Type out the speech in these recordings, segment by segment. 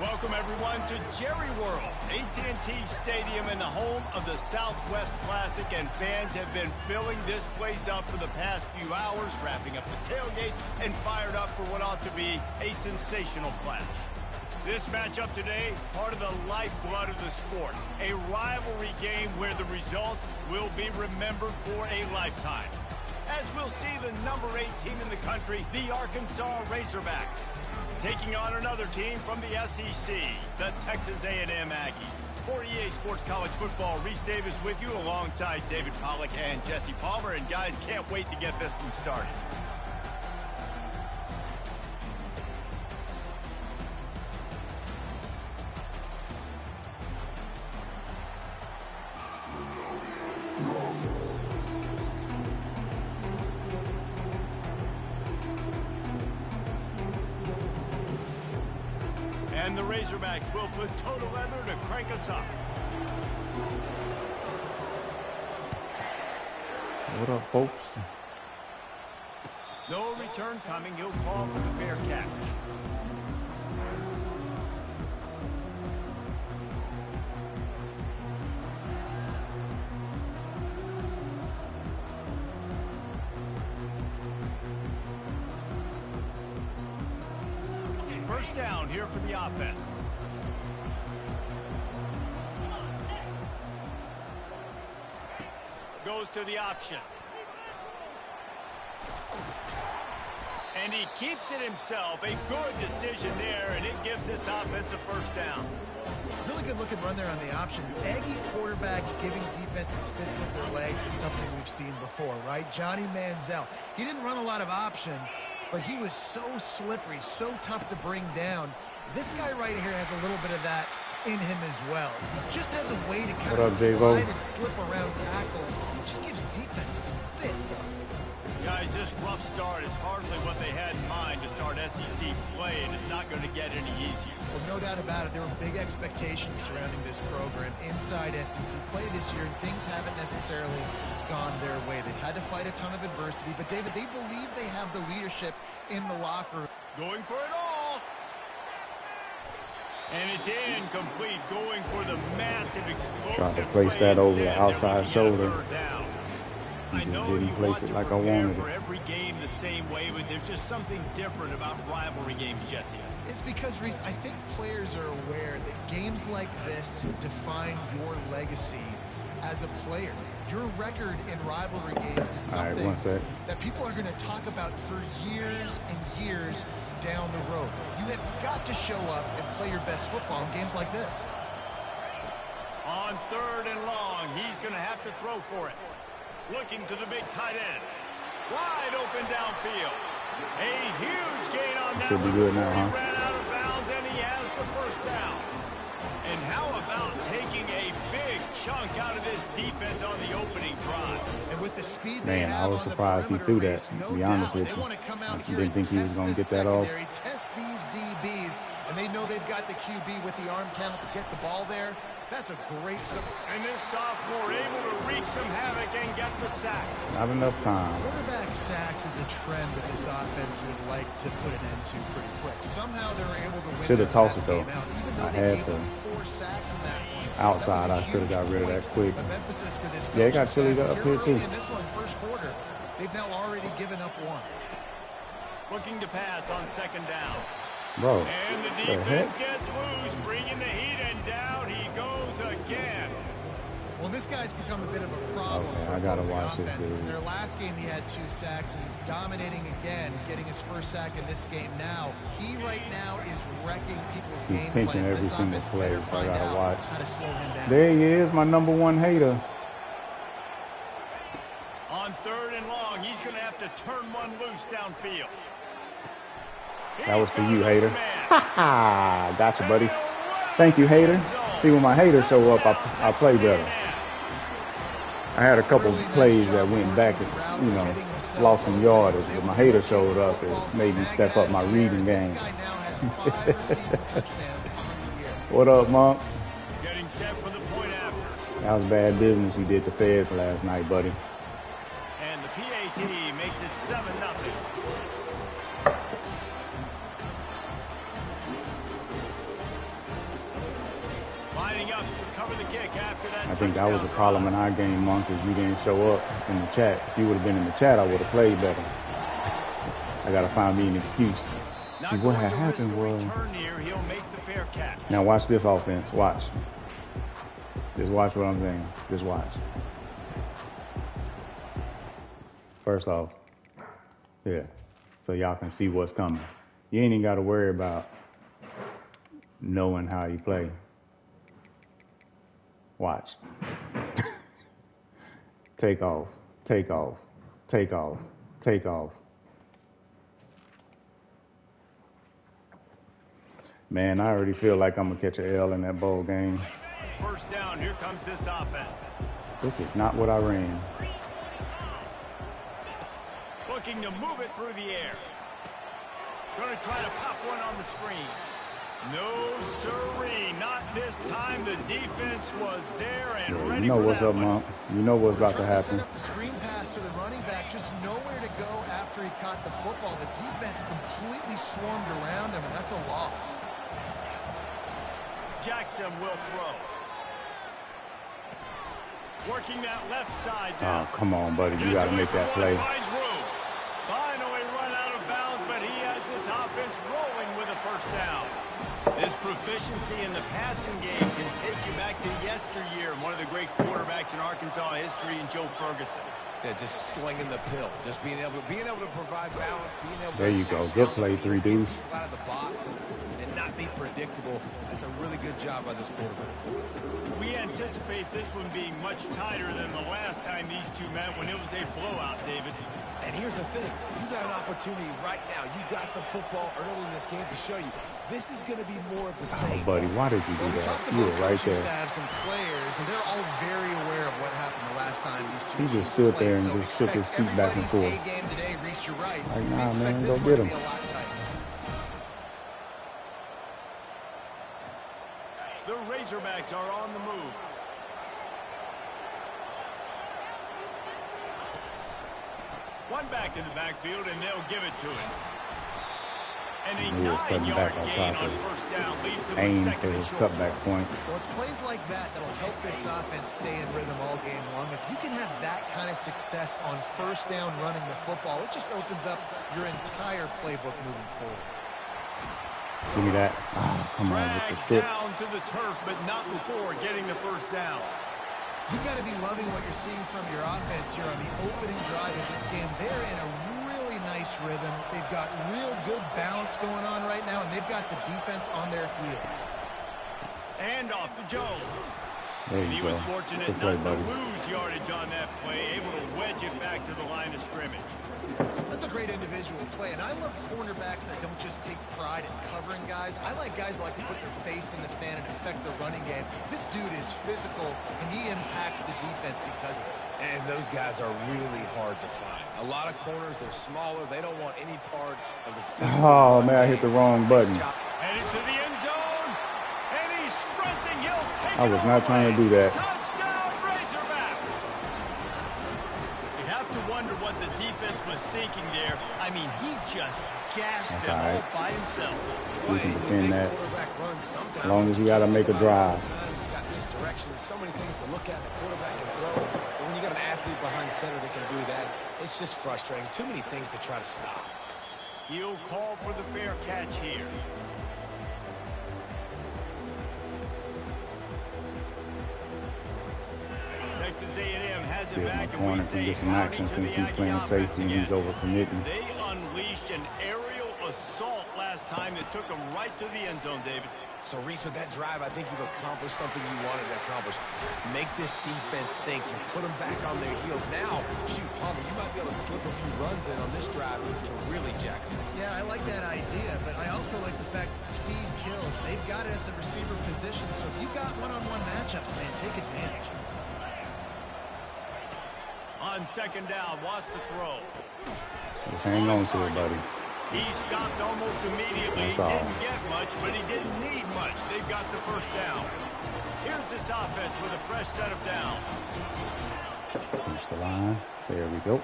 Welcome, everyone, to Jerry World, AT&T Stadium and the home of the Southwest Classic, and fans have been filling this place up for the past few hours, wrapping up the tailgates and fired up for what ought to be a sensational clash. This matchup today, part of the lifeblood of the sport, a rivalry game where the results will be remembered for a lifetime. As we'll see the number 8 team in the country, the Arkansas Razorbacks, taking on another team from the SEC, the Texas A&M Aggies. For EA Sports College Football, Reese Davis with you alongside David Pollack and Jesse Palmer. And guys, can't wait to get this one started. And the Razorbacks will put total leather to crank us up. What up, folks? No return coming. He'll call for the fair catch. First down here for the offense. Goes to the option. And he keeps it himself. A good decision there, and it gives this offense a first down. Really good looking run there on the option. Aggie quarterbacks giving defenses fits with their legs is something we've seen before, right? Johnny Manziel, he didn't run a lot of option, but he was so slippery, so tough to bring down. This guy right here has a little bit of that in him as well. He just has a way to kind of slide and slip around tackles. It just gives defenses fits. Guys, this rough start is hardly what they had in mind to start SEC play, and it's not going to get any easier. Well, no doubt about it. There were big expectations surrounding this program inside SEC play this year, and things haven't necessarily gone their way. They've had to fight a ton of adversity, but David, they believe they have the leadership in the locker room. Going for it all. And it's incomplete, going for the massive explosive. Trying to place that over the outside shoulder. I know you didn't place it like I wanted for every game the same way, but there's just something different about rivalry games, Jesse. It's because, Reese, I think players are aware that games like this define your legacy as a player. Your record in rivalry games is something that people are going to talk about for years and years down the road. You have got to show up and play your best football in games like this. On 3rd and long, he's going to have to throw for it. Looking to the big tight end. Wide open downfield. A huge gain on that. Should be good now, huh? He ran out of bounds, and he has the first down. And how about taking a big chunk out of this defense on the opening drive? And with the speed man, I was surprised he threw that, to be honest with you. I didn't think he was going to get that off. Test these DBs, and they know they've got the QB with the arm talent to get the ball there. That's a great stuff. And this sophomore able to wreak some havoc and get the sack. Not enough time. Quarterback sacks is a trend that this offense would like to put an end to pretty quick. Somehow they're able to win. Should have tossed it though. I had to. 4 sacks in that one. Outside, I should have got rid of that quick. Yeah, it got chilly up here too. In this one, first quarter, they've now already given up 1. Looking to pass on 2nd down. Bro, and the defense gets loose, bringing the heat, and down he goes again. Well, this guy's become a bit of a problem for I gotta opposing watch offenses. this In their last game, he had 2 sacks, and he's dominating again, getting his first sack in this game now. He right now is wrecking people's game plans. He's pinching every single play, so I gotta watch. How to slow him down. There he is, my #1 hater. On 3rd and long, he's going to have to turn one loose downfield. That was for you, hater. Ha ha! Gotcha, buddy. Thank you, hater. See, when my haters show up, I play better. I had a couple plays that went back and, you know, lost some yardage, but my hater showed up. It made me step up my reading game. What up, Monk? Getting set for the point after. That was bad business you did to Feds last night, buddy. And the PAT makes it 7-0. I think that was a problem in our game, Monk, is you didn't show up in the chat. If you would have been in the chat, I would have played better. I got to find me an excuse. See, what had happened was... Now watch this offense. Watch. Just watch what I'm saying. Just watch. First off, yeah, so y'all can see what's coming. You ain't even got to worry about knowing how you play. Watch. Take off, take off, take off, take off. Man, I already feel like I'm going to catch an L in that bowl game. First down, here comes this offense. This is not what I ran. Looking to move it through the air. Going to try to pop one on the screen. No siree, not this time. The defense was there and ready. You know for what's that up, one. Monk. You know what's about to happen. Set up the screen pass to the running back, just nowhere to go after he caught the football. The defense completely swarmed around him, and that's a loss. Jackson will throw. Working that left side now. Oh, come on, buddy. You got to make that play. Finally run out of bounds, but he has this offense rolling with a first down. This proficiency in the passing game can take you back to yesteryear. One of the great quarterbacks in Arkansas history, in Joe Ferguson. Yeah, just slinging the pill, just being able to provide balance, being able to. There you go. Good play, 3 dudes. Out of the box and not be predictable. That's a really good job by this quarterback. We anticipate this one being much tighter than the last time these two met when it was a blowout, David. And here's the thing. You got an opportunity right now. You got the football early in this game to show you. This is going to be more of the same. Oh, buddy, why did you do that? You were right there. Staffs and players, and they're all very aware of what happened the last time these two He just stood there and just shook his feet back and forth. Game today, Reese, you're right. Like, nah, man, go get him. The Razorbacks are on the move. One back in the backfield, and they'll give it to him. And a 9-yard gain on first down leaves him aim with for second his and short. cutback point. Well, it's plays like that that'll help this offense stay in rhythm all game long. If you can have that kind of success on first down running the football, it just opens up your entire playbook moving forward. Give me that. Oh, come on with the strip. Down to the turf, but not before getting the first down. You've got to be loving what you're seeing from your offense here on the opening drive of this game. They're in a really nice rhythm. They've got real good balance going on right now, and they've got the defense on their heels. And off to Jones. There And he you go. was fortunate Good play, not to buddy. lose yardage on that play, able to wedge it back to the line of scrimmage. That's a great individual play, and I love cornerbacks that don't just take pride in covering guys. I like guys that like to put their face in the fan and affect the running game. This dude is physical, and he impacts the defense because of it. And those guys are really hard to find. A lot of corners, they're smaller. They don't want any part of the physical. Oh, man, I hit the wrong button. Headed to the end zone, and he's sprinting. He'll take I was not trying to do that. Touchdown, Razorbacks! You have to wonder what the defense was thinking there. I mean, he just gassed them all by himself. We can defend that as long as you got to make a drive. You got this direction. There's so many things to look at. The quarterback can throw. But when you got an athlete behind center that can do that, it's just frustrating. Too many things to try to stop. He'll call for the fair catch here. Texas A&M has it See if my back, and corner we can say get some howdy action to since the he's playing Aggie safety and offense he's over committing. They unleashed an aerial assault last time that took them right to the end zone, David. So, Reese, with that drive, I think you've accomplished something you wanted to accomplish. Make this defense think. You put them back on their heels. Now, shoot, Palmer, you might be able to slip a few runs in on this drive to really jack them. Yeah, I like that idea, but I also like the fact that speed kills. They've got it at the receiver position, so if you got one-on-one matchups, man, take advantage. On second down, wants to throw. Just hang on to it, buddy. He stopped almost immediately. That's all. Didn't get much, but he didn't need much. They've got the first down. Here's this offense with a fresh set of downs. Finish the line. There we go.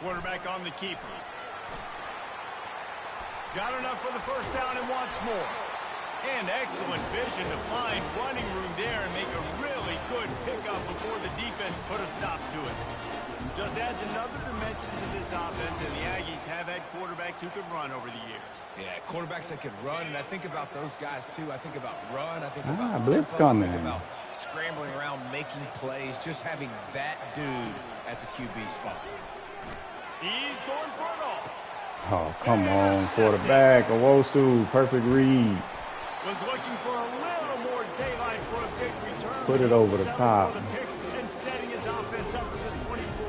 Quarterback on the keeper. Got enough for the first down and wants more. And excellent vision to find running room there and make a really good pickup before the defense put a stop to it. Just adds another dimension to this offense, and the Aggies have had quarterbacks who could run over the years. Yeah, quarterbacks that could run, and I think about those guys too. I think about run, I think about blitz tempo, coming. I think about scrambling around, making plays, just having that dude at the QB spot. He's going for it all. Oh, come on, quarterback. Owosu, perfect read. Was looking for a little more daylight for a big return. Put it over the top. And setting his offense up for the 24.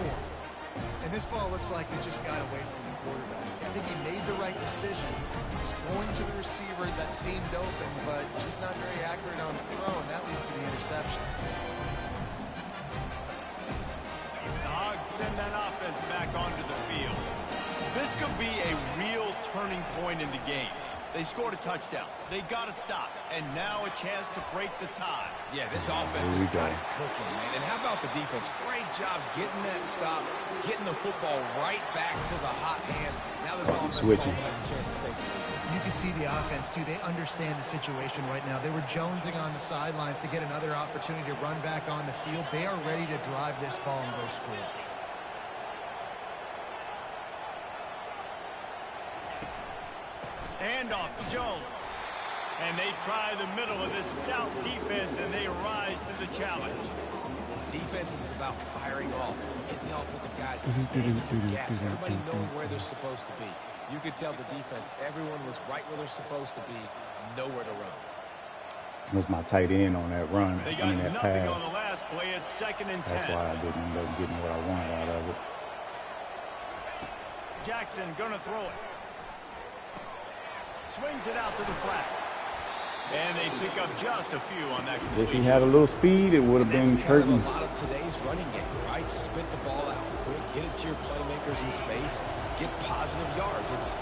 And this ball looks like it just got away from the quarterback. I think he made the right decision. He was going to the receiver that seemed open, but just not very accurate on the throw, and that leads to the interception. The Hogs send that offense back onto the field. This could be a real turning point in the game. They scored a touchdown. They got to stop. And now a chance to break the tie. Yeah, this offense has got it cooking, man. And how about the defense? Great job getting that stop, getting the football right back to the hot hand. Now this offense has a chance to take it. You can see the offense, too. They understand the situation right now. They were jonesing on the sidelines to get another opportunity to run back on the field. They are ready to drive this ball and go score. Hand off to Jones. And they try the middle of this stout defense, and they rise to the challenge. Defense is about firing off, getting the offensive guys to stay in their gaps, everybody knowing where they're supposed to be. You could tell the defense, everyone was right where they're supposed to be, nowhere to run. Was my tight end on that run. They got that nothing pass. on the last play. It's 2nd and 10. That's why I didn't end up getting what I wanted out of it. Jackson gonna throw it. Swings it out to the flat. And they pick up just a few on that completion. If he had a little speed, it would have been curtains. That's kind of a lot of today's running game, right? Spit the ball out quick, get it to your playmakers in space, get positive yards. It's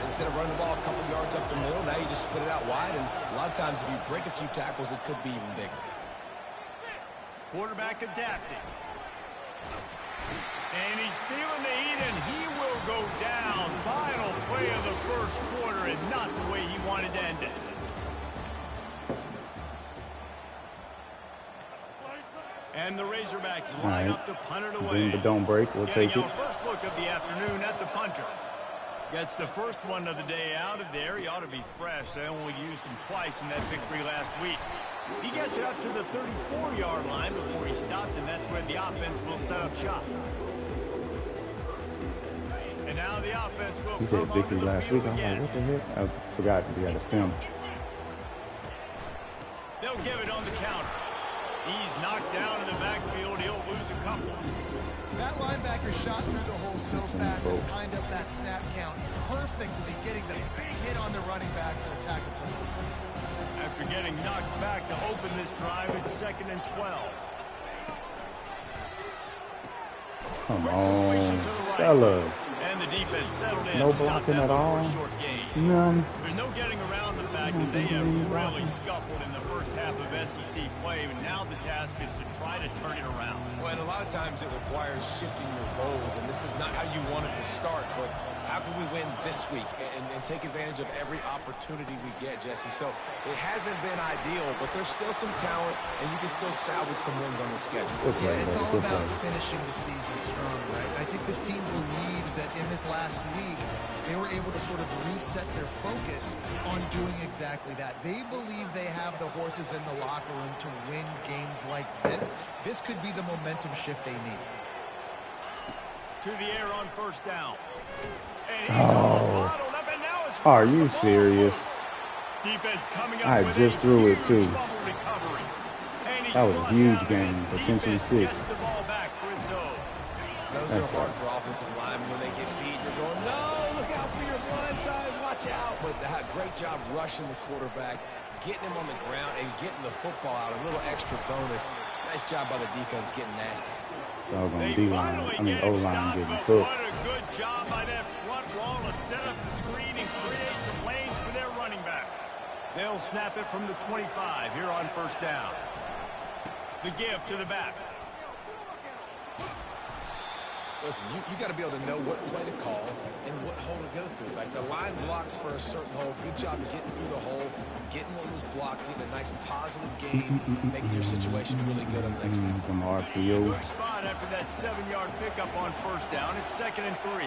instead of running the ball a couple yards up the middle, now you just spit it out wide, and a lot of times if you break a few tackles, it could be even bigger. Quarterback adapting. And he's feeling the heat, and he will go down. Final play of the first quarter, and not the way he wanted to end it. And the Razorbacks line up to punt it away. But don't break. We'll take it. First look of the afternoon at the punter. Gets the first one of the day out of there. He ought to be fresh. They only used him twice in that victory last week. He gets it up to the 34-yard line before he stopped, and that's where the offense will set up shop. And now the offense will. He said victory last week. I was like, what the heck? I forgot we had a sim. They'll give it on the counter. He's knocked down in the backfield. He'll lose a couple. That linebacker shot through the hole so fast and timed up that snap count perfectly, getting the big hit on the running back for the tackle for loss. After getting knocked back to open this drive, it's 2nd and 12. Come on, fellas. And the defense settled in. No blocking at all. None. There's no getting around the fact that they have really scuffled in the first half of SEC play, and now the task is to try to turn it around. Well, and a lot of times it requires shifting your goals, and this is not how you want it to start, but how can we win this week and take advantage of every opportunity we get, Jesse? So it hasn't been ideal, but there's still some talent, and you can still salvage some wins on the schedule. Yeah, it's all about finishing the season strong, right? I think this team believes that in this last week, they were able to sort of reset their focus on doing exactly that. They believe they have the horses in the locker room to win games like this. This could be the momentum shift they need. To the air on first down. Oh, are you serious? I just threw it too. That was a huge game, potentially 6. Those are hard for offensive linemen when they get beat. They're going, no, look out for your blind side, watch out. But great job rushing the quarterback, getting him on the ground, and getting the football out. A little extra bonus. Nice job by the defense getting nasty. Doggone D-line, O-line getting cooked. What a good job by that front wall to set up the screen and create some lanes for their running back. They'll snap it from the 25 here on first down. The give to the back. Listen, you got to be able to know what play to call and what hole to go through. Like the line blocks for a certain hole. Good job getting through the hole, getting what was blocked, getting a nice positive gain, making your situation really good on the next down. Some hard field. Good spot after that 7-yard pickup on first down. It's 2nd and 3.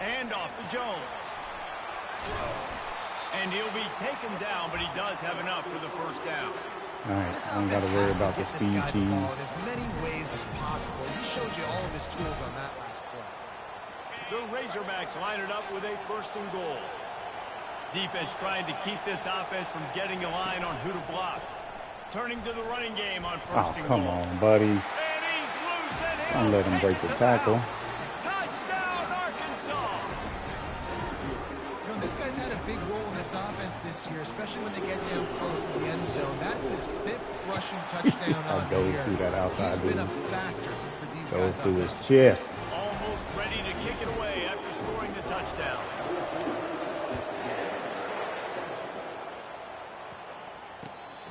And off to Jones. And he'll be taken down, but he does have enough for the first down. All right, I don't got to worry about the speed cheese. In as many ways as possible. He showed you all of his tools on that last play. The Razorbacks line it up with a 1st and goal. Defense trying to keep this offense from getting a line on who to block. Turning to the running game on 1st and goal. Come on, buddy. And he's loose and Don't let him break the tackle. Touchdown, Arkansas! You know, this guy's had a big role in this offense this year, especially when they get down close to the end zone. That's his 5th rushing touchdown on the year. Through that outside He's been a factor for these guys. Goes through his chest. Almost ready to kick it away after scoring the touchdown.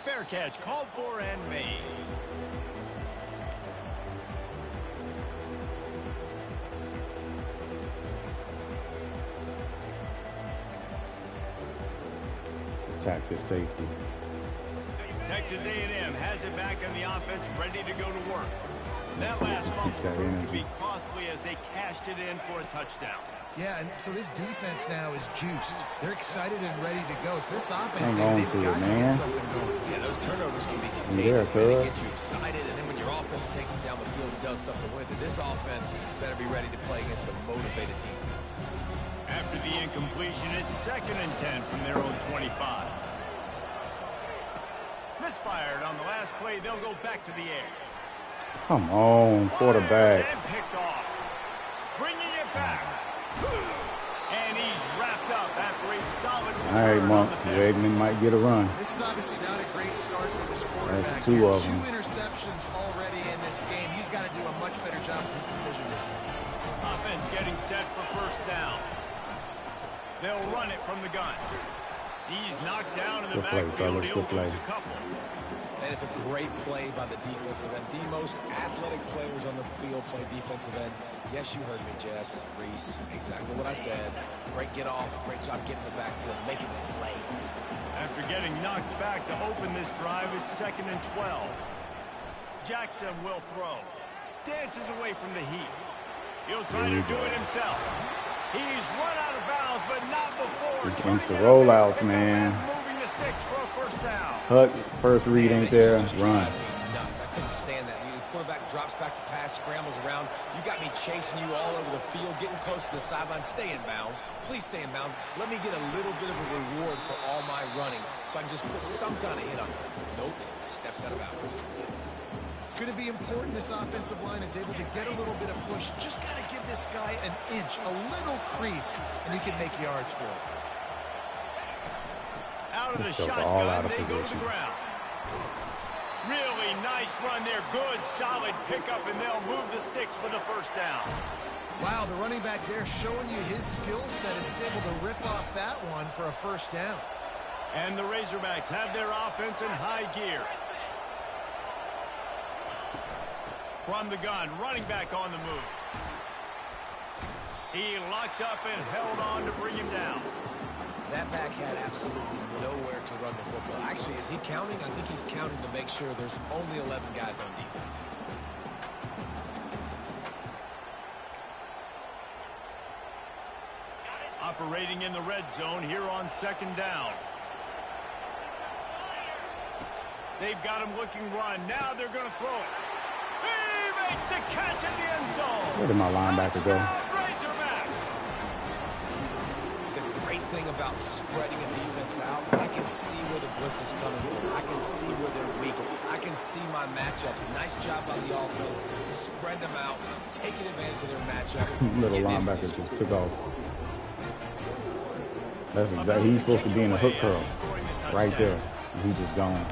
Fair catch called for and made. Attack this safety. Texas A&M has it back on the offense, ready to go to work. That last fumble proved to be costly as they cashed it in for a touchdown. Yeah, and so this defense now is juiced. They're excited and ready to go. So this offense, Hang on they've to got it, to man. get something going. Yeah, those turnovers can be contagious. Yeah, They get you excited, and then when your offense takes it down the field and does something with it, this offense better be ready to play against a motivated defense. After the incompletion, it's 2nd and 10 from their own 25. Misfired on the last play. They'll go back to the air. Come on, quarterback. And picked off. Bringing it back. And he's wrapped up after a solid return. All right, Monk. Wegman might get a run. This is obviously not a great start for this quarterback. That's 2 of them. 2 interceptions already in this game. He's got to do a much better job with his decision making. Offense getting set for first down. They'll run it from the gun. He's knocked down in the backfield. He'll lose a couple. And it's a great play by the defensive end. The most athletic players on the field play defensive end. Yes, you heard me, Jess, Reese. Exactly what I said. Great get off. Great job getting in the backfield, making the play. After getting knocked back to open this drive, it's 2nd and 12. Jackson will throw. Dances away from the heat. He'll try to do it himself. He's run out of bounds, but not before. He thinks the rollouts, man. Moving the sticks for a first down. Huck, first read ain't there. Run. Nuts. I couldn't stand that. The quarterback drops back to pass, scrambles around. You got me chasing you all over the field, getting close to the sideline. Stay in bounds. Please stay in bounds. Let me get a little bit of a reward for all my running so I can just put some kind of hit on you. Nope. Steps out of bounds. It's going to be important this offensive line is able to get a little bit of push. Just got to give this guy an inch, a little crease, and he can make yards for it. Out of the shotgun, they go to the ground. Really nice run there. Good, solid pickup, and they'll move the sticks with a first down. Wow, the running back there showing you his skill set as he's able to rip off that one for a first down. And the Razorbacks have their offense in high gear. From the gun, running back on the move. He locked up and held on to bring him down. That back had absolutely nowhere to run the football. Actually, is he counting? I think he's counting to make sure there's only 11 guys on defense. Operating in the red zone here on 2nd down. They've got him looking run. Now they're going to throw it. He makes the catch in the end zone. Where did my linebacker go? The great thing about spreading a defense out, I can see where the blitz is coming from. I can see where they're weak. I can see my matchups. Nice job by the offense. Spread them out, taking advantage of their matchup. Little linebacker just took off. That's exactly. He's supposed to be in the hook curl right there. He just gone.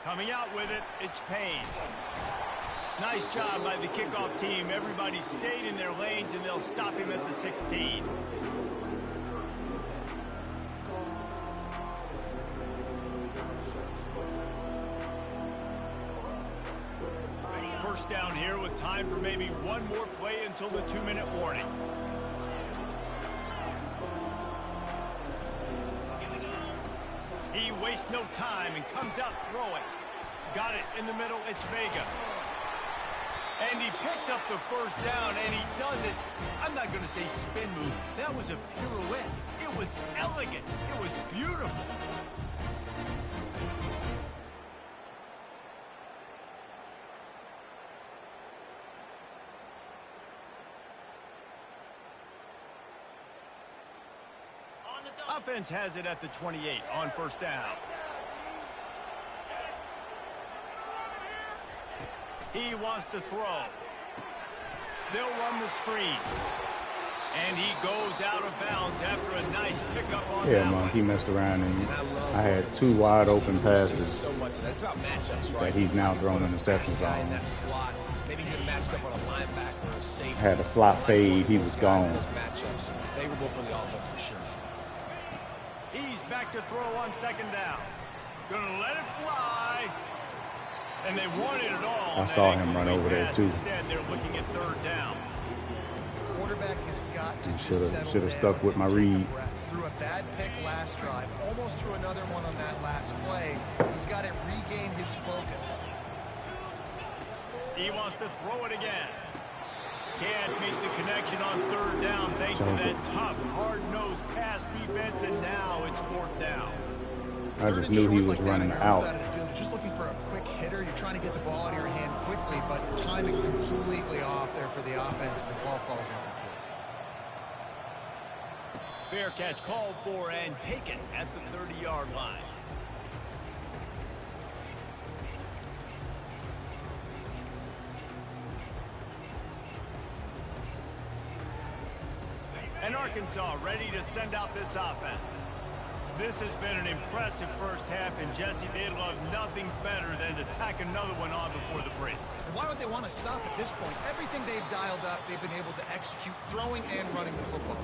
Coming out with it, it's Payne. Nice job by the kickoff team. Everybody stayed in their lanes, and they'll stop him at the 16. here with time for maybe one more play until the 2-minute warning. He wastes no time and comes out throwing. Got it in the middle. It's Vega. And he picks up the first down, and he does it. I'm not going to say spin move. That was a pirouette. It was elegant. It was beautiful. Offense has it at the 28 on first down. He wants to throw. They'll run the screen. And he goes out of bounds after a nice pickup on that one. He messed around and I had 2 wide open passes So much of that's about matchups, right? that he's now throwing interceptions guy in on. that slot. Maybe he matched up on a linebacker or a safety. Had a slot fade, he was gone. Those matchups favorable for the offense for sure. He's back to throw on second down. Gonna let it fly. And they wanted it all. I saw him run over there too. Instead, they're looking at third down. Quarterback has got to just settle Should have down, stuck with my take a read. breath. Threw a bad pick last drive, almost threw another one on that last play. He's got to regain his focus. He wants to throw it again. Can't make the connection on third down thanks to that tough, hard-nosed pass defense, and now it's fourth down. I just knew he was running out. You're just looking for a quick hitter. You're trying to get the ball out of your hand quickly, but the timing completely off there for the offense, and the ball falls incomplete. Fair catch called for and taken at the 30-yard line. And Arkansas ready to send out this offense. This has been an impressive first half, and Jesse, they'd love nothing better than to tack another one on before the break. And why would they want to stop at this point? Everything they've dialed up, they've been able to execute, throwing and running the football.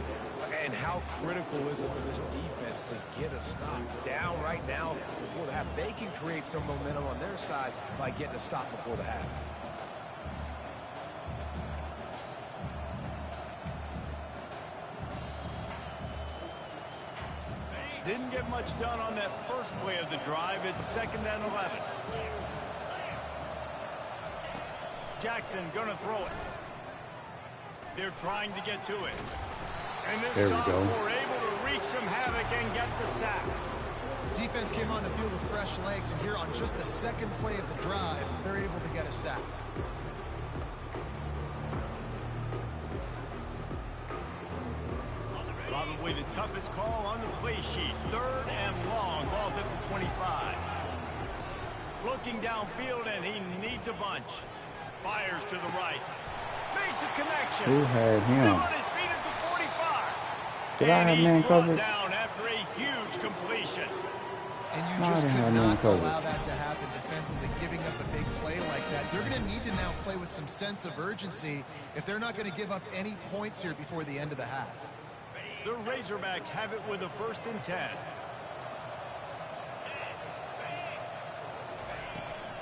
And how critical is it for this defense to get a stop down right now before the half? They can create some momentum on their side by getting a stop before the half. Didn't get much done on that first play of the drive. It's 2nd and 11. Jackson gonna throw it. They're trying to get to it. And this sophomore able to wreak some havoc and get the sack. Defense came on the field with fresh legs, and here on just the second play of the drive, they're able to get a sack. Probably the toughest call on the play sheet. 3rd and long. Ball's at the 25. Looking downfield, and he needs a bunch. Fires to the right. Makes a connection. Who had him? Still on his feet at the 45. Did I have man covered? Down after a huge completion. And you just could not allow that to happen defensively, giving up a big play like that. They're going to need to now play with some sense of urgency if they're not going to give up any points here before the end of the half. The Razorbacks have it with a 1st and 10.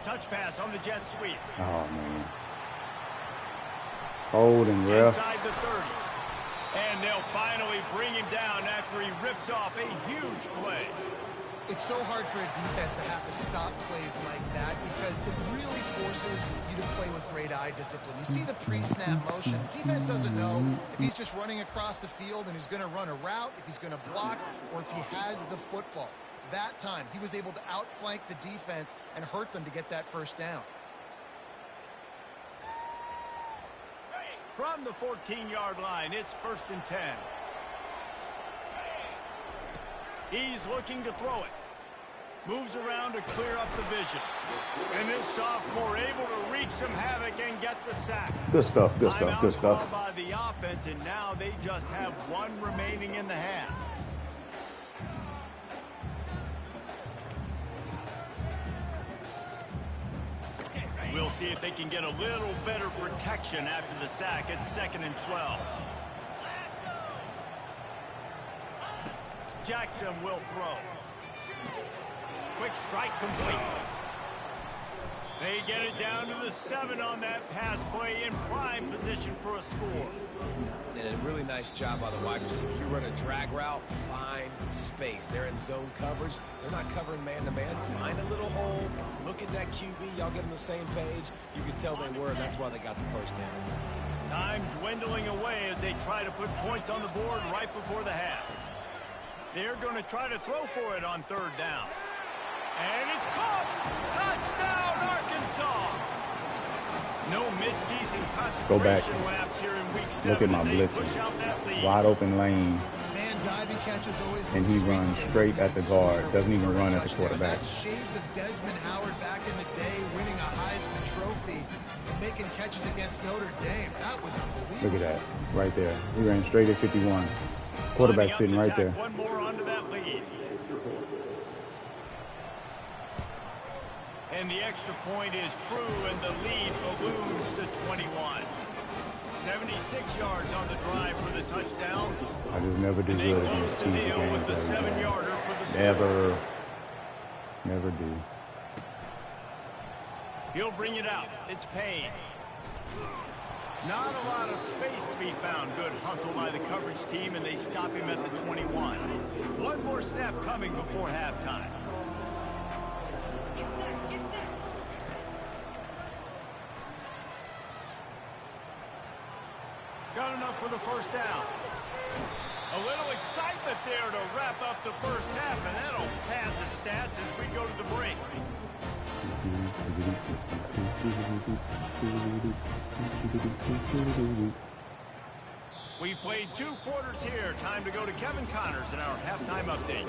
Touch pass on the jet sweep. Oh, man. Hold and ref. Inside the 30. And they'll finally bring him down after he rips off a huge play. It's so hard for a defense to have to stop plays like that because it really forces you to play with great eye discipline. You see the pre-snap motion. Defense doesn't know if he's just running across the field and he's going to run a route, if he's going to block, or if he has the football. That time, he was able to outflank the defense and hurt them to get that first down. From the 14-yard line, it's 1st and 10. He's looking to throw it. Moves around to clear up the vision. And this sophomore able to wreak some havoc and get the sack. Good stuff, good stuff, good stuff. By the offense, and now they just have one remaining in the half. We'll see if they can get a little better protection after the sack. It's 2nd and 12. Jackson will throw. Quick strike complete. They get it down to the 7 on that pass play in prime position for a score. And a really nice job by the wide receiver. You run a drag route, find space. They're in zone coverage. They're not covering man-to-man. Find a little hole. Look at that QB. Y'all get on the same page. You can tell they were, and that's why they got the first down. Time dwindling away as they try to put points on the board right before the half. They're going to try to throw for it on 3rd down. And it's caught! Touchdown, Arkansas! No midseason concentration laps here in week 7. Look at my blitzing. Wide open lane. Man diving catches always and he runs straight at the guard. Doesn't even run at the quarterback. That's shades of Desmond Howard back in the day, winning a Heisman Trophy and making catches against Notre Dame. That was unbelievable. Look at that, right there. He ran straight at 51. Quarterback sitting right there. One more onto that lead. And the extra point is true, and the lead balloons to 21. 76 yards on the drive for the touchdown. I just never do good against teams games with the 7-yarder for the Never do. He'll bring it out. It's Payne. Not a lot of space to be found. Good hustle by the coverage team, and they stop him at the 21. One more snap coming before halftime. Got enough for the first down. A little excitement there to wrap up the first half, and that'll pad the stats as we go to the break. We've played 2 quarters here. Time to go to Kevin Connors in our halftime update.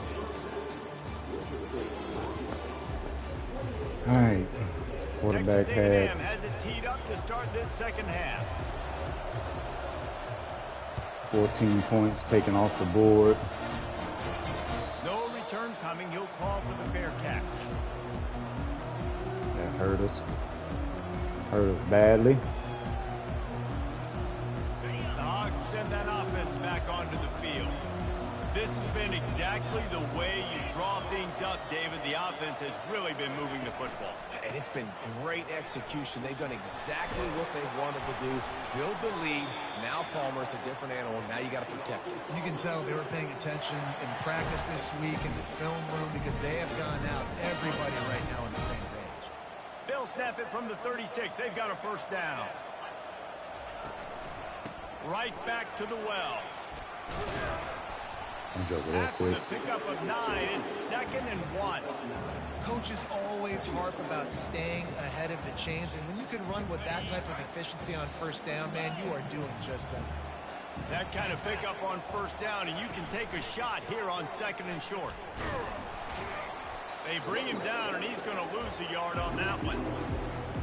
All right. Quarterback Texas A&M has it teed up to start this second half. 14 points taken off the board. No return coming. He'll call for the fair catch. That hurt us. Hurt us badly. The Hogs send that offense back onto the field. This has been exactly the way you draw things up, David. The offense has really been moving the football. And it's been great execution. They've done exactly what they've wanted to do. Build the lead. Now Palmer's a different animal. Now you got to protect it. You can tell they were paying attention in practice this week in the film room because they have gone out, everybody right now on the same page. They'll snap it from the 36. They've got a first down. Right back to the well. After the pickup of 9, it's 2nd and 1. Coaches always harp about staying ahead of the chains, and when you can run with that type of efficiency on first down, man, you are doing just that. That kind of pickup on first down, and you can take a shot here on 2nd and short. They bring him down, and he's going to lose a yard on that one.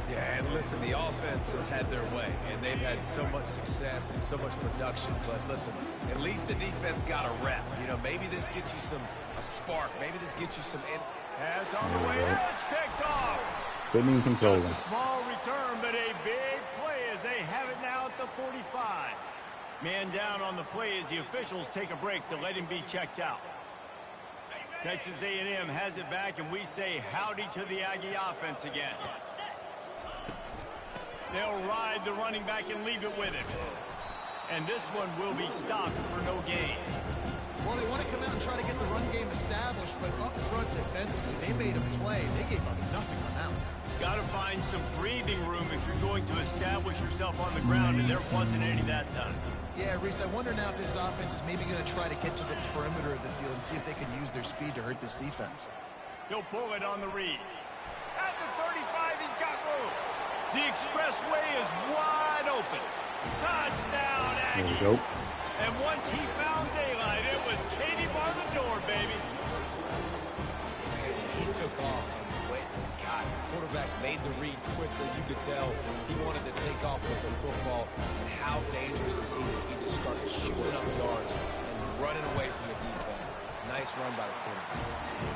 Yeah, and listen, the offense has had their way, and they've had so much success and so much production. But listen, at least the defense got a rep. You know, maybe this gets you a spark. Maybe this gets you some. Pass on the way. It's picked off. Couldn't even control him. Just a small return, but a big play as they have it now at the 45. Man down on the play as the officials take a break to let him be checked out. Texas A&M has it back, and we say howdy to the Aggie offense again. They'll ride the running back and leave it with him. And this one will be stopped for no gain. Well, they want to come out and try to get the run game established, but up front defensively, they made a play. They gave up nothing on that one. Got to find some breathing room if you're going to establish yourself on the ground, and there wasn't any that time. Yeah, Reese, I wonder now if this offense is maybe going to try to get to the perimeter of the field and see if they can use their speed to hurt this defense. He'll pull it on the read. At the 35, he's got room. The expressway is wide open. Touchdown, Aggie. There you go. And once he found daylight, it was Katie bar the door, baby. Man, he took off and went and got it. The quarterback made the read quickly. You could tell he wanted to take off with the football. And how dangerous is he that he just started shooting up yards and running away from the defense. Nice run by the quarterback.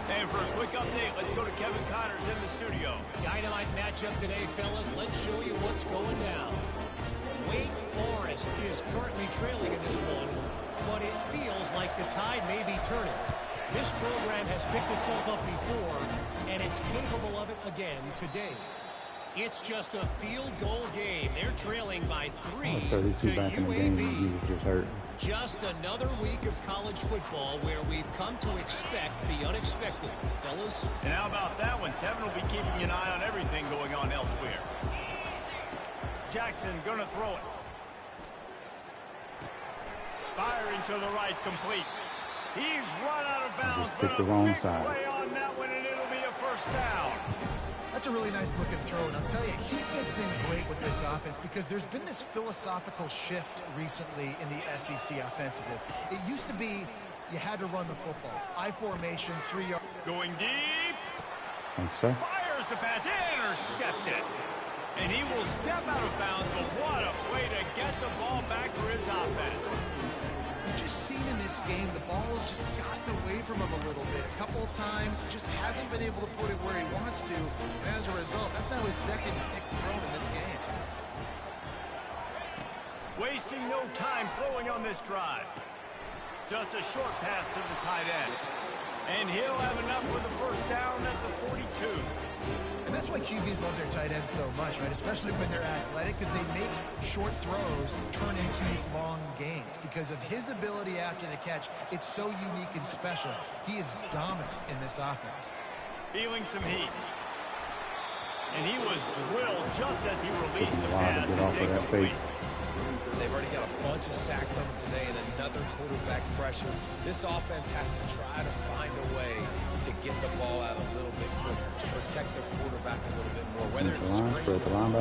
And for a quick update, let's go to Kevin Connors in the studio. Dynamite matchup today, fellas. Let's show you what's going down. Wake Forest is currently trailing in this one, but it feels like the tide may be turning. This program has picked itself up before, and it's capable of it again today. It's just a field goal game. They're trailing by 3 32 to back in the game when he UAB. was just hurt. Just another week of college football where we've come to expect the unexpected, fellas. And how about that one? Kevin will be keeping an eye on everything going on elsewhere. Jackson going to throw it. Firing to the right, complete. He's run out of bounds, but a big play on that one, and it'll be a first down. That's a really nice looking throw, and I'll tell you, he fits in great with this offense because there's been this philosophical shift recently in the SEC offensively. It used to be you had to run the football. I formation, 3 yards. Going deep. So. Fires the pass, intercepted. And he will step out of bounds, but what a play to get the ball back for his offense. You've just seen in this game, the ball has just gotten away from him a little bit. A couple of times, just hasn't been able to put it where he wants to. And as a result, that's now his second pick thrown in this game. Wasting no time throwing on this drive. Just a short pass to the tight end. And he'll have enough for the first down at the 42. And that's why QBs love their tight ends so much, right? Especially when they're athletic, because they make short throws turn into long gains. Because of his ability after the catch, it's so unique and special. He is dominant in this offense. Feeling some heat. And he was drilled just as he released the pass. It's incomplete. They've already got a bunch of sacks on them today and another quarterback pressure. This offense has to try to find a way to get the ball out a little bit quicker, to protect their quarterback a little bit more. Whether it's screens,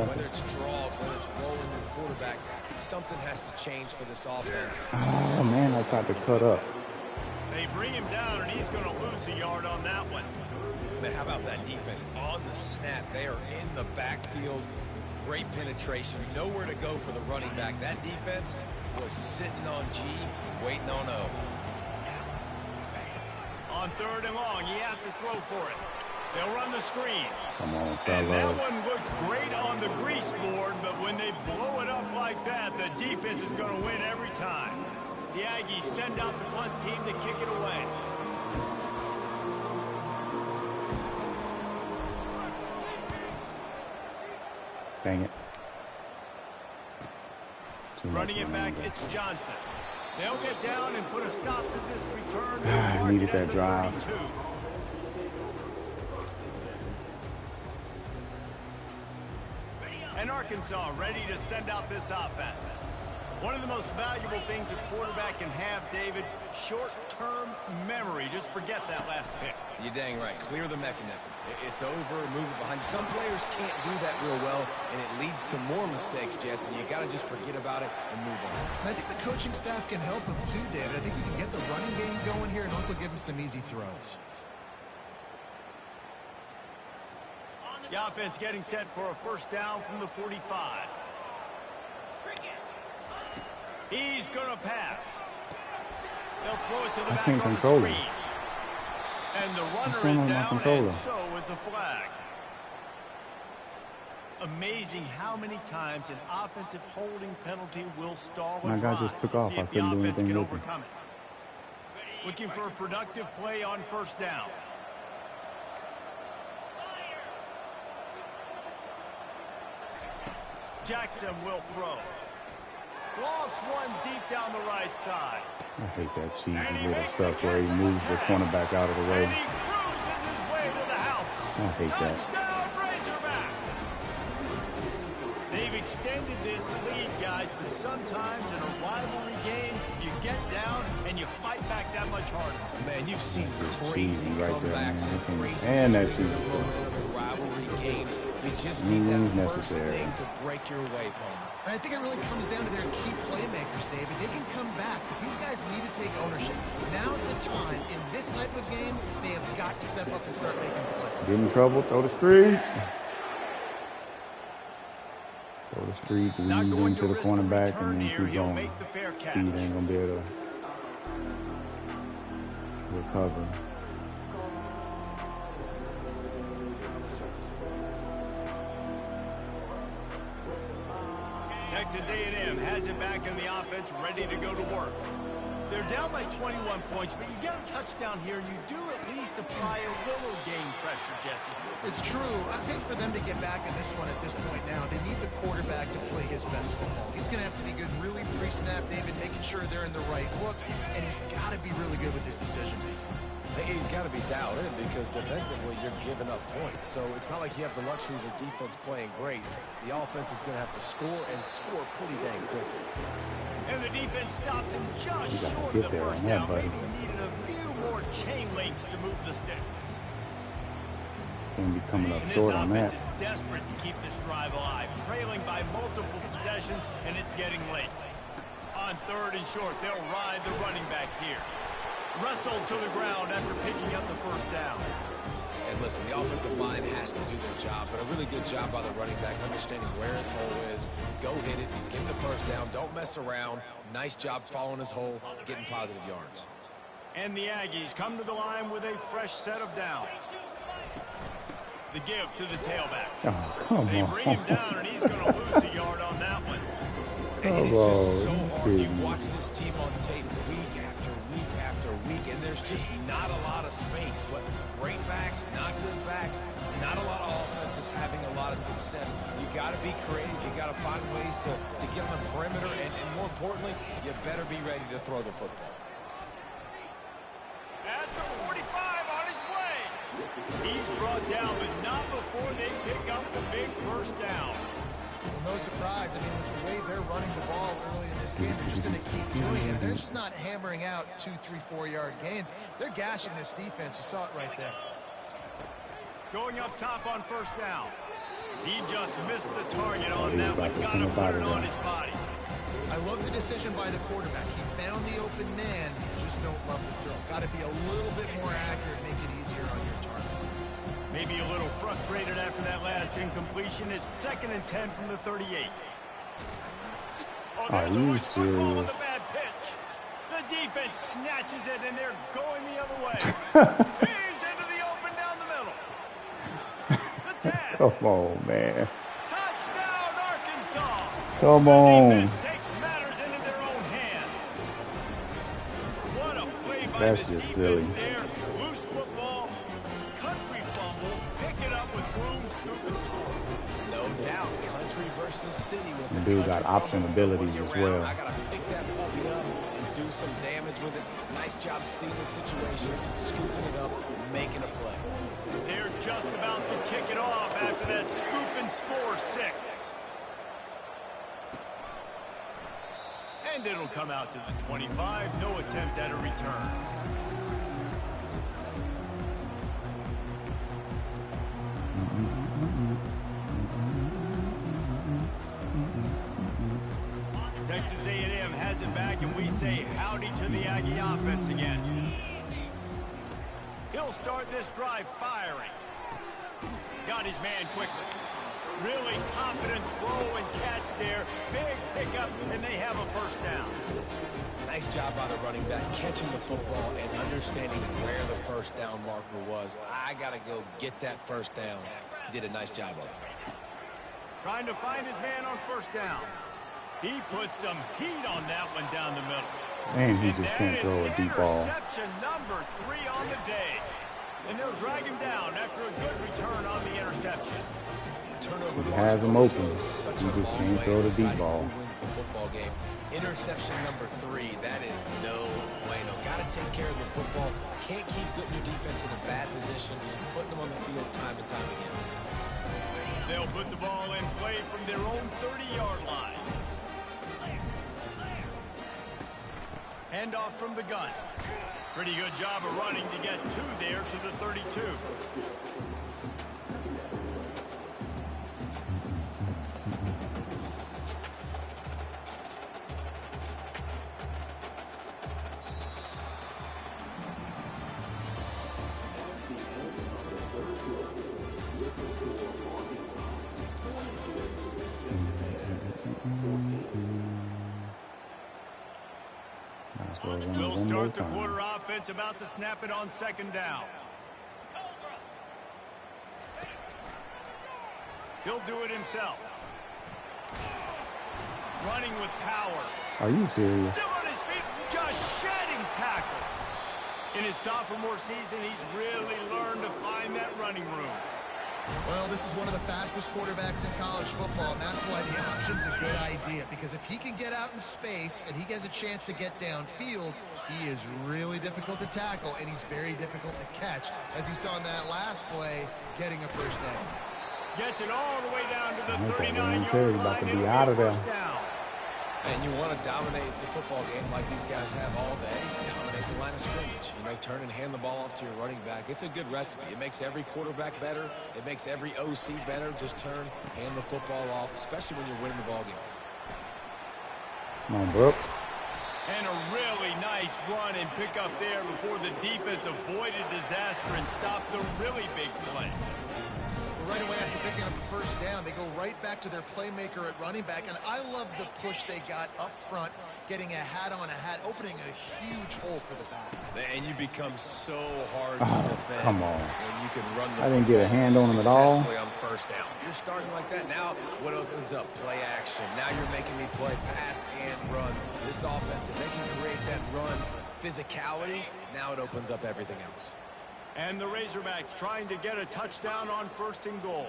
whether it's draws, whether it's rolling the quarterback, something has to change for this offense. Oh, man, I tried to cut up. They bring him down, and he's going to lose a yard on that one. Man, how about that defense? On the snap, they are in the backfield. Great penetration, nowhere to go for the running back. That defense was sitting on G, waiting on O. On 3rd and long, he has to throw for it. They'll run the screen. Come on, fellas. And that one looked great on the grease board, but when they blow it up like that, the defense is going to win every time. The Aggies send out the punt team to kick it away. Dang it. Running it back, it's Johnson. They'll get down and put a stop to this return. I needed that drive. 32. And Arkansas ready to send out this offense. One of the most valuable things a quarterback can have, David, short-term memory. Just forget that last pick. You're dang right. Clear the mechanism. It's over, move it behind. Some players can't do that real well, and it leads to more mistakes, Jesse. You got to just forget about it and move on. And I think the coaching staff can help him too, David. I think you can get the running game going here and also give him some easy throws. The offense getting set for a first down from the 45. He's going to pass. They'll throw it to the back on the screen. And the runner is down, and so is a flag. Amazing how many times an offensive holding penalty will stall a drive. My guy just took off. I couldn't do anything with him. Looking for a productive play on first down. Jackson will throw. Lost one deep down the right side. I hate that cheesy little stuff where he moves the cornerback out of the way. And he cruises his way to the house. I hate that. Touchdown, Razorbacks. They've extended this lead, guys, but sometimes in a rivalry game, you get down and you fight back that much harder. Man, you've seen crazy comebacks and crazy swings of momentum in rivalry games. You just need that first thing to break your way, Palmer. I think it really comes down to their key playmakers, David. They can come back, but these guys need to take ownership. Now's the time. In this type of game, they have got to step up and start making plays. Get in trouble, throw the screen. Throw the screen, lead into the cornerback, and then keep going. Speed ain't going to be able to recover. Texas A&M has it back in the offense, ready to go to work. They're down by 21 points, but you get a touchdown here, and you do at least apply a little game pressure, Jesse. It's true. I think for them to get back in this one at this point now, they need the quarterback to play his best football. He's going to have to be good really pre-snap, David, making sure they're in the right looks, and he's got to be really good with his decision-making. He's got to be dialed in because defensively you're giving up points. So it's not like you have the luxury of the defense playing great. The offense is going to have to score and score pretty dang quickly. And the defense stops him just short of the first down. Maybe needed a few more chain links to move the sticks. Gonna be coming up short on that. This offense is desperate to keep this drive alive, trailing by multiple possessions, and it's getting late. On 3rd and short, they'll ride the running back here. Wrestled to the ground after picking up the first down. And listen, the offensive line has to do their job, but a really good job by the running back, understanding where his hole is. Go hit it, get the first down, don't mess around. Nice job following his hole, getting positive yards. And the Aggies come to the line with a fresh set of downs. The give to the tailback. Oh, come they on. bring him down, and he's going to lose a yard on that one. And it's just so hard. You watch this team on tape week after week after week, and there's just not a lot of space. What great backs, not good backs, not a lot of offenses having a lot of success. You got to be creative. You got to find ways to get on the perimeter, and more importantly, you better be ready to throw the football. At the 45 on his way. He's brought down, but not before they pick up the big first down. Well, no surprise. I mean, with the way they're running the ball early in this game, they're just going to keep doing it. They're just not hammering out 2, 3, 4-yard gains. They're gashing this defense. You saw it right there. Going up top on first down. He just missed the target on that one. Got to put it on his body. I love the decision by the quarterback. He found the open man. Just don't love the throw. Got to be a little bit more accurate, make it easier on your target. Maybe a little frustrated after that last incompletion. It's 2nd and 10 from the 38. Oh, there's a loose football with a bad pitch. The defense snatches it, and they're going the other way. He's into the open down the middle. The 10. Come on, man. Touchdown, Arkansas. Come on. The defense takes matters into their own hands. What a play by That's the just defense silly. there. Loose football, country fumble, pick it up with room, scoop, and score. No doubt, country versus city. The dude got option abilities as well. I got to pick that puppy up and do some damage with it. Nice job seeing the situation, scooping it up, making a play. They're just about to kick it off after that scoop and score 6. And it'll come out to the 25. No attempt at a return. Texas A&M has it back, and we say howdy to the Aggie offense again. He'll start this drive firing. Got his man quickly. Really confident throw and catch there. Big pickup, and they have a first down. Nice job by the running back, catching the football and understanding where the first down marker was. I got to go get that first down. He did a nice job of it. Trying to find his man on first down. He put some heat on that one down the middle. Man, he just can't throw a deep ball. Interception number 3 on the day. And they'll drag him down after a good return on the interception. He has him open. He just can't throw the deep ball. Who wins the football game? Interception number 3. That is no bueno. Got to take care of the football. Can't keep putting your defense in a bad position, putting them on the field time and time again. They'll put the ball in play from their own 30-yard line. Handoff from the gun. Pretty good job of running to get 2 there to the 32. We'll start the quarter offense, about to snap it on second down. He'll do it himself. Running with power. Are you serious? Still on his feet, just shedding tackles. In his sophomore season, he's really learned to find that running room. Well, this is one of the fastest quarterbacks in college football, and that's why the option's a good idea. Because if he can get out in space and he has a chance to get downfield, he is really difficult to tackle, and he's very difficult to catch, as you saw in that last play, getting a first down. Gets it all the way down to the 39-yard line. About to be out of there. And you want to dominate the football game like these guys have all day. Dominate the line of scrimmage. You know, turn and hand the ball off to your running back. It's a good recipe. It makes every quarterback better. It makes every OC better. Just turn, hand the football off, especially when you're winning the ball game. Come on, Brooks. And a really nice run and pick up there before the defense avoided disaster and stopped the really big play. Right away after picking up the first down, they go right back to their playmaker at running back, and I love the push they got up front, getting a hat on a hat, opening a huge hole for the back. And you become so hard to defend. Come on. When you can run the I didn't get a hand on him at all. Successfully on first down. You're starting like that. Now what opens up? Play action. Now you're making me play pass and run. This offense, if they can create that run physicality, now it opens up everything else. And the Razorbacks trying to get a touchdown on 1st and goal.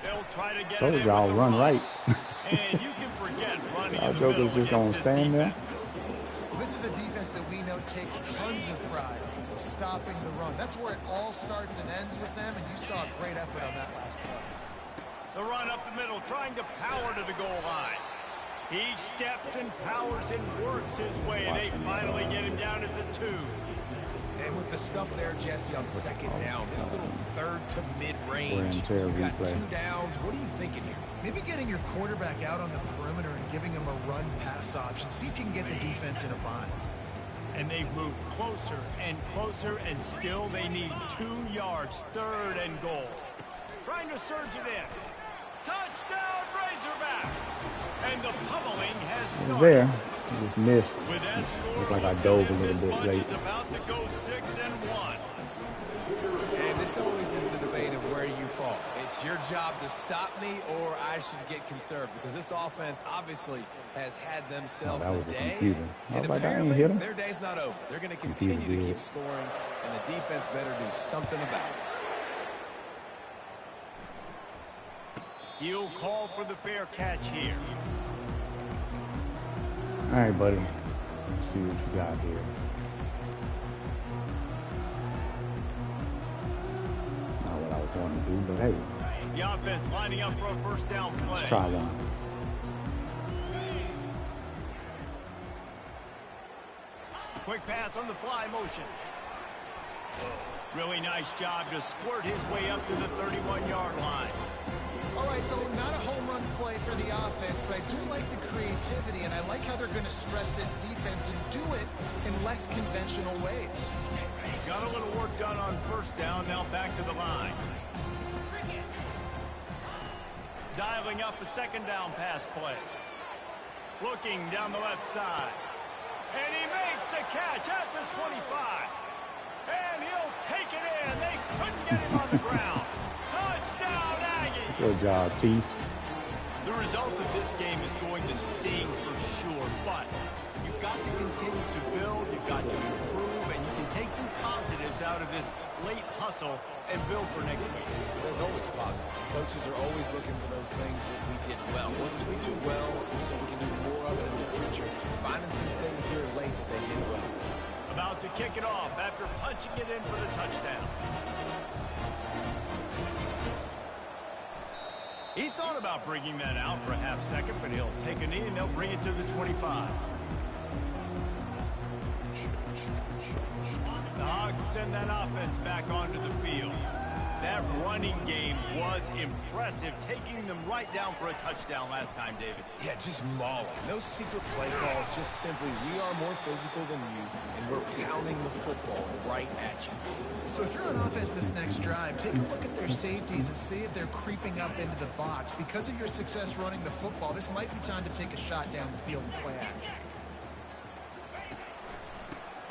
They'll try to get it in y'all run right. And you can forget running y'all in the jokers middle just gonna stand there. Well, this is a defense that we know takes tons of pride in stopping the run. That's where it all starts and ends with them, and you saw a great effort on that last play. The run up the middle, trying to power to the goal line. He steps and powers and works his way, and they finally get him down at the 2. And with the stuff there, Jesse, on 2nd down, this little 3rd to mid-range, you've got 2 downs. What are you thinking here? Maybe getting your quarterback out on the perimeter and giving him a run-pass option. See if you can get the defense in a bind. And they've moved closer, and still they need 2 yards, 3rd and goal. Trying to surge it in. Touchdown, Razorbacks! And the pummeling has started. It was there. I just missed. With that score, looked like I dove a little bit late. Is about to go 6-1. And this always is the debate of where you fall. It's your job to stop me, or I should get conserved, because this offense obviously has had themselves a day. And apparently their day's not over. They're going to continue to keep scoring, and the defense better do something about it. He'll call for the fair catch here. All right, buddy. Let's see what you got here. Not what I was going to do, but hey. The offense lining up for a 1st down play. Let's try one. Quick pass on the fly motion. Really nice job to squirt his way up to the 31-yard line. All right, so not a home run play for the offense, but I do like the creativity, and I like how they're going to stress this defense and do it in less conventional ways. Got a little work done on 1st down, now back to the line. Dialing up the 2nd down pass play. Looking down the left side. And he makes the catch at the 25. And he'll take it in. They couldn't get him on the ground. Touchdown, Aggie. Good job, Tease. The result of this game is going to sting for sure, but you've got to continue to build, you've got to improve, and you can take some positives out of this late hustle and build for next week. There's always positives. Coaches are always looking for those things that we did well. What did we do well so we can do more of it in the future? Finding some things here late that they did well. About to kick it off after punching it in for the touchdown. He thought about bringing that out for a half second, but he'll take a knee and they'll bring it to the 25. The Hogs send that offense back onto the field. That running game was impressive, taking them right down for a touchdown last time, David. Yeah, just mauling. No secret play calls, just simply we are more physical than you, and we're pounding the football right at you. So if you're on offense this next drive, take a look at their safeties and see if they're creeping up into the box. Because of your success running the football, this might be time to take a shot down the field and play action.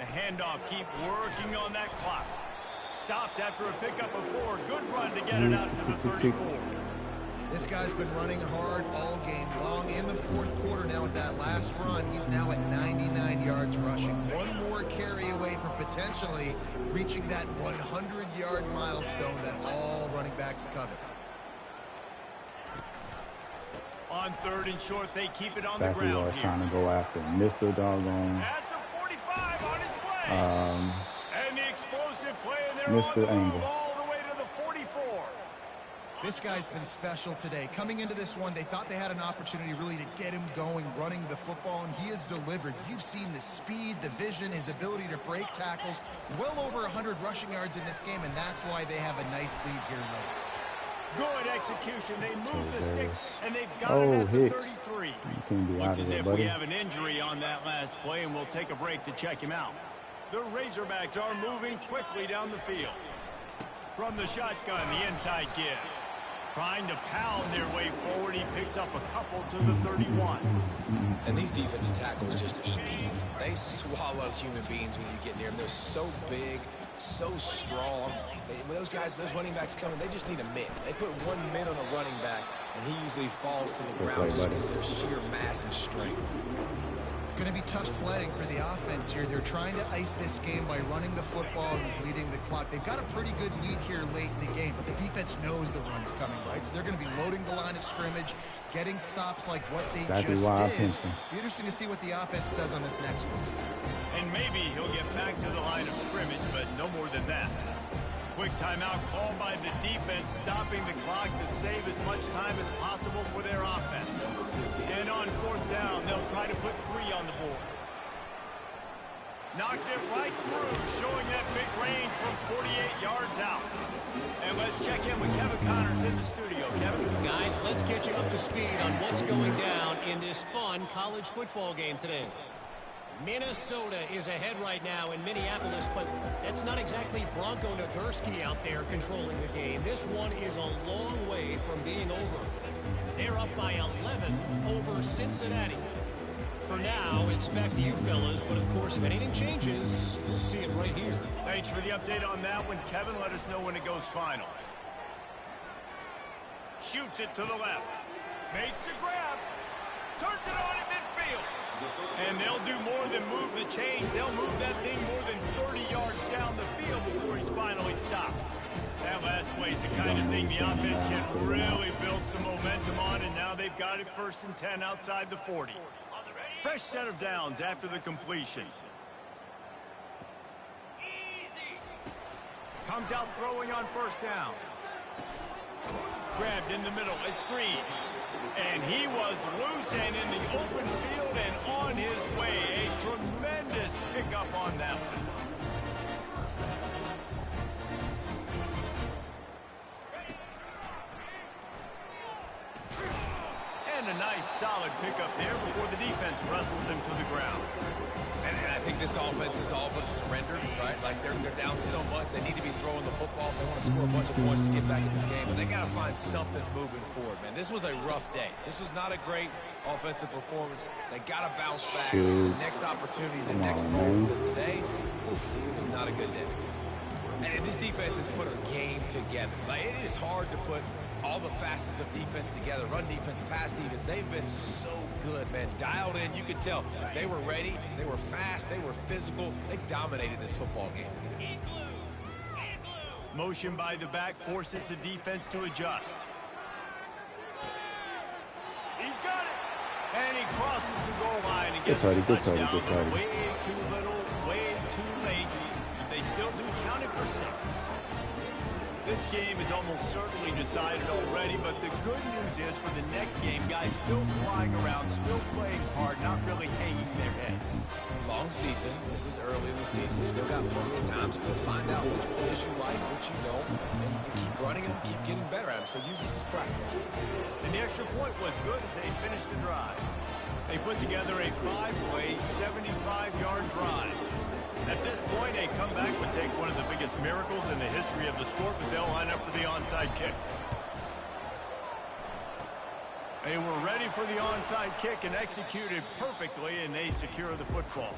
A handoff, keep working on that clock. Stopped after a pickup of 4. Good run to get it out to the 34. This guy's been running hard all game long in the 4th quarter now with that last last run, he's now at 99 yards rushing. One more carry away from potentially reaching that 100-yard milestone that all running backs covet. On 3rd and short, they keep it on the ground was here. trying to go after Mr. Doggone. At the 45 on his way. And the explosive play, and they're Mr. on the move Angle. all the way to the 44. This guy's been special today. Coming into this one, they thought they had an opportunity really to get him going, running the football, and he has delivered. You've seen the speed, the vision, his ability to break tackles. Well over 100 rushing yards in this game, and that's why they have a nice lead here late. Good execution. They move the sticks, and they've got it at the Hicks. 33. You can't be out Looks of as there, if buddy. we have an injury on that last play, and we'll take a break to check him out. The Razorbacks are moving quickly down the field. From the shotgun, the inside give. Trying to pound their way forward. He picks up a couple to the 31. And these defensive tackles just eat people. They swallow human beings when you get near them. They're so big, so strong. Those guys, those running backs coming, they just need a mitt. They put one mitt on a running back, and he usually falls to the ground just because of their sheer mass and strength. It's going to be tough sledding for the offense here. They're trying to ice this game by running the football and bleeding the clock. They've got a pretty good lead here late in the game, but the defense knows the run's coming, right? So they're going to be loading the line of scrimmage, getting stops like what they just did. Be interesting to see what the offense does on this next one. And maybe he'll get back to the line of scrimmage, but no more than that. Quick timeout called by the defense, stopping the clock to save as much time as possible for their offense. And on 4th down, they'll try to put 3 on the board. Knocked it right through, showing that big range from 48 yards out. And let's check in with Kevin Connors in the studio. Kevin? Guys, let's get you up to speed on what's going down in this fun college football game today. Minnesota is ahead right now in Minneapolis, but that's not exactly Bronco Nagurski out there controlling the game. This one is a long way from being over. They're up by 11 over Cincinnati. For now, it's back to you fellas, but of course, if anything changes, you'll see it right here. Thanks for the update on that one, Kevin. Let us know when it goes final. Shoots it to the left. Makes the grab. Turns it on in midfield. And they'll do more than move the chains. They'll move that thing more than 30 yards down the field before he's finally stopped. That last play is the kind of thing the offense can really build some momentum on, and now they've got it 1st and 10 outside the 40. Fresh set of downs after the completion. Comes out throwing on 1st down. Grabbed in the middle. It's Green. And he was loose and in the open field and on his way. A tremendous pickup on that one. And a nice solid pickup there before the defense wrestles him to the ground. And I think this offense is all but surrendered, right? Like they're down so much, they need to be throwing the football. They want to score a bunch of points to get back in this game, but they got to find something moving forward, man. This was a rough day. This was not a great offensive performance. They got to bounce back. The next opportunity, the next moment, because today, it was not a good day. And this defense has put a game together. Like, it is hard to put all the facets of defense together. Run defense, pass defense. They've been so good, man. Dialed in. You could tell they were ready. They were fast. They were physical. They dominated this football game today. Motion by the back forces the defense to adjust. He's got it. And he crosses the goal line and gets a touchdown. Way too little, way too late. They still do count it for 6. This game is almost certainly decided already, but the good news is for the next game, guys still flying around, still playing hard, not really hanging their heads. Long season. This is early in the season. Still got plenty of time. Still find out which plays you like, which you don't, and keep running them, keep getting better at them. So use this as practice. And the extra point was good as they finished the drive. They put together a 5-play, 75-yard drive. At this point, a comeback would take one of the biggest miracles in the history of the sport, but they'll line up for the onside kick. They were ready for the onside kick and executed perfectly, and they secure the football.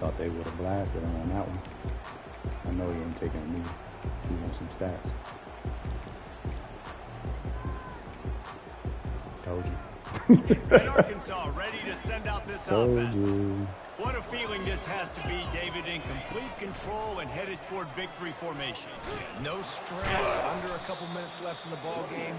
Thought they would have blasted him on that one. I know he ain't taking a knee. He wants some stats. Told you. And Arkansas ready to send out this offense. What a feeling this has to be, David, in complete control and headed toward victory formation. Yeah, no stress, under a couple minutes left in the ball game.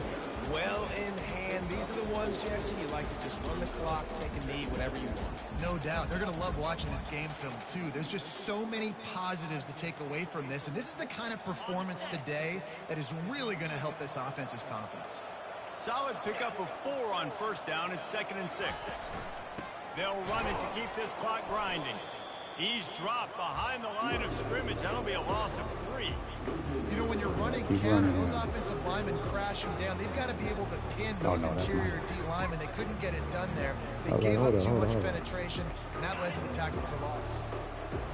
Well in hand. These are the ones, Jesse, you like to just run the clock, take a knee, whatever you want. No doubt. They're going to love watching this game film, too. There's just so many positives to take away from this, and this is the kind of performance today that is really going to help this offense's confidence. Solid pickup of 4 on first down. It's 2nd and 6. They'll run it to keep this clock grinding. He's dropped behind the line of scrimmage. That'll be a loss of 3. You know, when you're running counter, those offensive linemen crashing down, they've got to be able to pin those interior D linemen. They couldn't get it done there. They gave up too much penetration, and that led to the tackle for loss.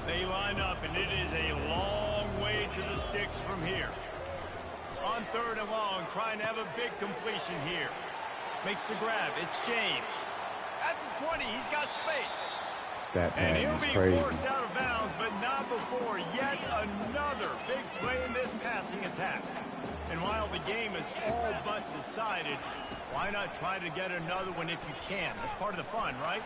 They line up, and it is a long way to the sticks from here. On 3rd and long, trying to have a big completion here. Makes the grab. It's James. At the 20, he's got space. And he'll be forced out of bounds, but not before yet another big play in this passing attack. And while the game is all but decided, why not try to get another one if you can? That's part of the fun, right?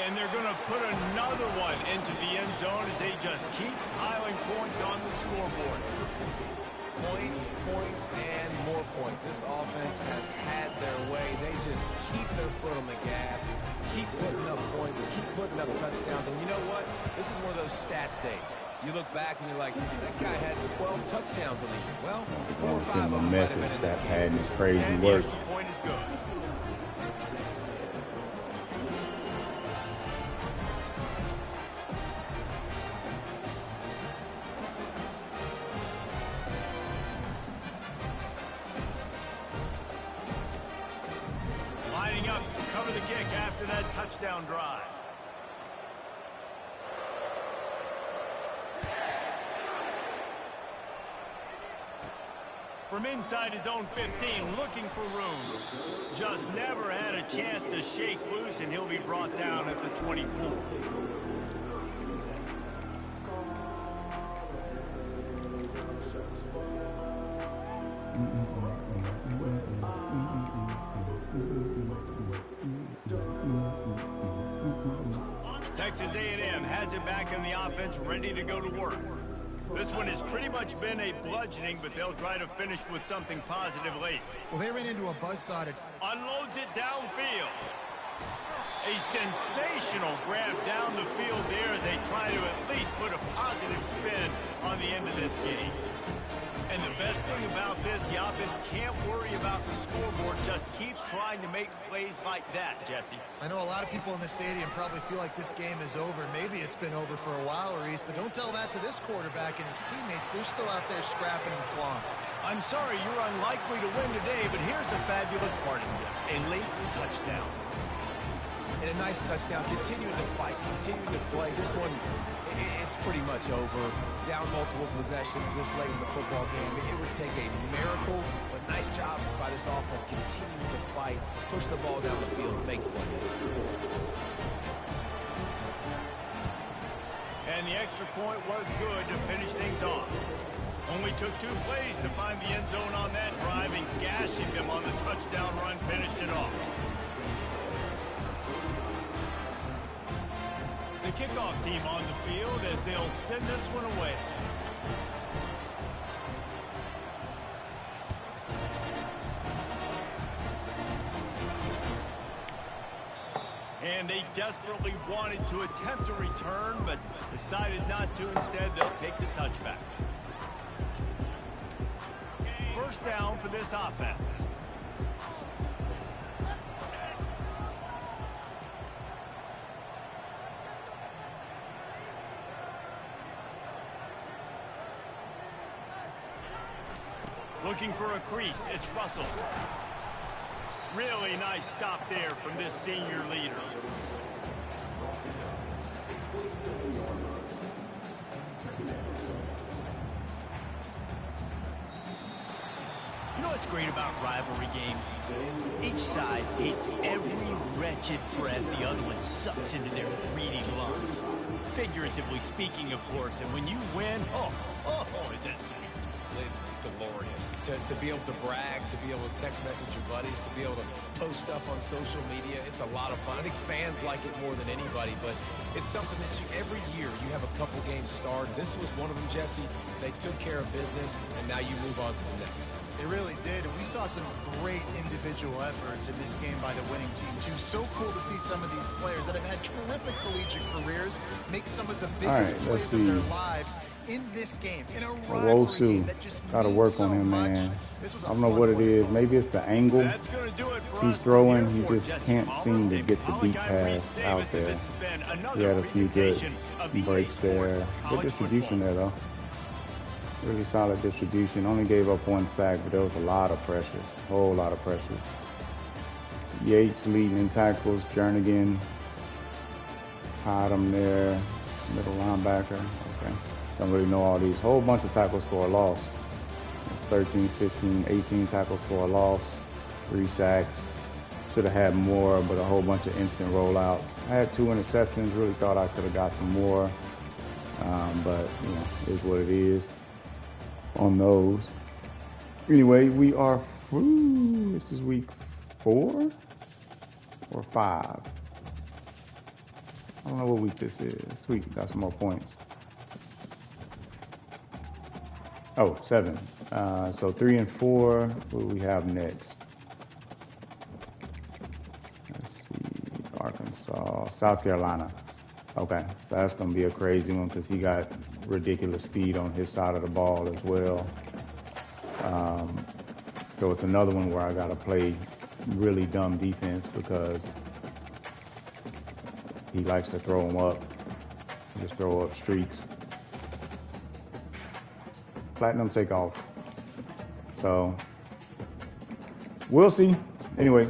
And they're going to put another one into the end zone as they just keep piling points on the scoreboard. Points, points, and more points. This offense has had their way. They just keep their foot on the gas, keep putting up points, keep putting up touchdowns. And you know what? This is one of those stats days. You look back and you're like, that guy had 12 touchdowns in the year. Well, 4 or 5 of them might have been in this game. That crazy and work. The point is good. Up to cover the kick after that touchdown drive. From inside his own 15, looking for room. Just never had a chance to shake loose, and he'll be brought down at the 24. Texas A&M has it back in the offense, ready to go to work. This one has pretty much been a bludgeoning, but they'll try to finish with something positive late. Well, they ran into a buzzsaw to... Unloads it downfield. A sensational grab down the field there as they try to at least put a positive spin on the end of this game. And the best thing about this, the offense can't worry about the scoreboard. Just keep trying to make plays like that, Jesse. I know a lot of people in the stadium probably feel like this game is over. Maybe it's been over for a while, Reese, but don't tell that to this quarterback and his teammates. They're still out there scrapping and clawing. I'm sorry you're unlikely to win today, but here's a fabulous parting gift. A late touchdown. And a nice touchdown, continuing to fight, continuing to play. This one, it's pretty much over. Down multiple possessions this late in the football game. It would take a miracle, but nice job by this offense continuing to fight, push the ball down the field, make plays. And the extra point was good to finish things off. Only took 2 plays to find the end zone on that drive, and gashing them on the touchdown run finished it off. The kickoff team on the field as they'll send this one away. And they desperately wanted to attempt a return, but decided not to. Instead, they'll take the touchback. First down for this offense. Looking for a crease, it's Russell. Really nice stop there from this senior leader. You know what's great about rivalry games? Each side hates every wretched breath the other one sucks into their greedy lungs. Figuratively speaking, of course, and when you win, oh, is that sweet. It's glorious to be able to brag, to be able to text message your buddies, to be able to post stuff on social media. It's a lot of fun. I think fans like it more than anybody, but it's something that every year you have a couple games starred. This was one of them, Jesse. They took care of business, and now you move on to the next. They really did, and we saw some great individual efforts in this game by the winning team, too. So cool to see some of these players that have had terrific collegiate careers make some of the biggest plays of their lives in this game, in a rivalry game that just gotta means work so on him, much. man. I don't know what it is. Maybe it's the angle he's throwing. He just can't seem to get the deep pass out there. He had a few good breaks there. Good distribution there, though. Really solid distribution. Only gave up 1 sack, but there was a lot of pressures. A whole lot of pressures. Yates leading in tackles. Jernigan tied him there. Middle linebacker. Okay. Don't really know all these. Whole bunch of tackles for a loss. It's 13, 15, 18 tackles for a loss. 3 sacks. Should have had more, but a whole bunch of instant rollouts. I had 2 interceptions. Really thought I could have got some more. But, you know, it is what it is on those. Anyway, we are, this is week 4 or 5. I don't know what week this is. Sweet, got some more points. Oh, 7. So 3 and 4, what do we have next? Let's see, Arkansas, South Carolina. Okay, that's going to be a crazy one because he got ridiculous speed on his side of the ball as well. So it's another one where I got to play really dumb defense because he likes to throw them up, just throw up streaks. Platinum takeoff. So we'll see. Anyway.